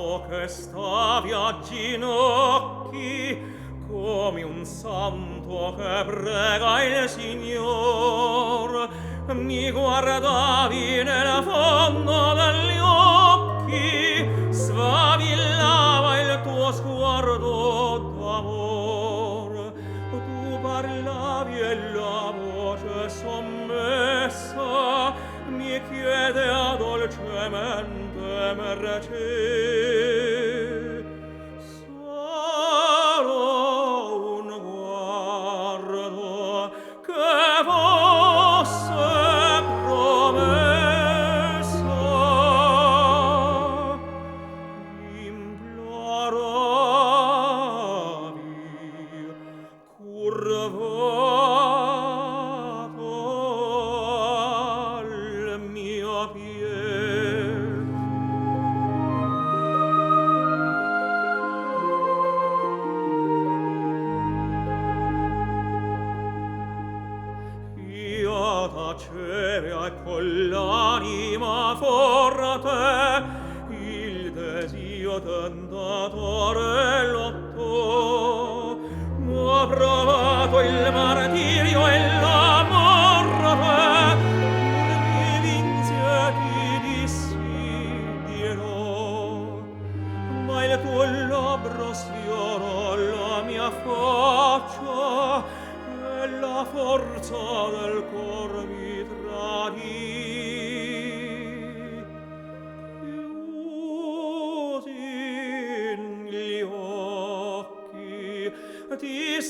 sguardo che stavi a ginocchi come un santo che prega il Signor. Mi guardavi nel fondo degli occhi, sfavillava il tuo sguardo d'amor. Tu parlavi e la voce sommessa mi chiedea dolcemente mercé. Solo un guardo che fosse promessa, imploravi, curvato al mio piede. Io taceva e con l'anima forte il desio tentatore lottò. Ho provato il martirio e la morte, pur mi vinse e ti dissi dirò. Ma il tuo labbro sfiorò la mia faccia e la forza del cor mi tradì. Chiusi gli occhi, ti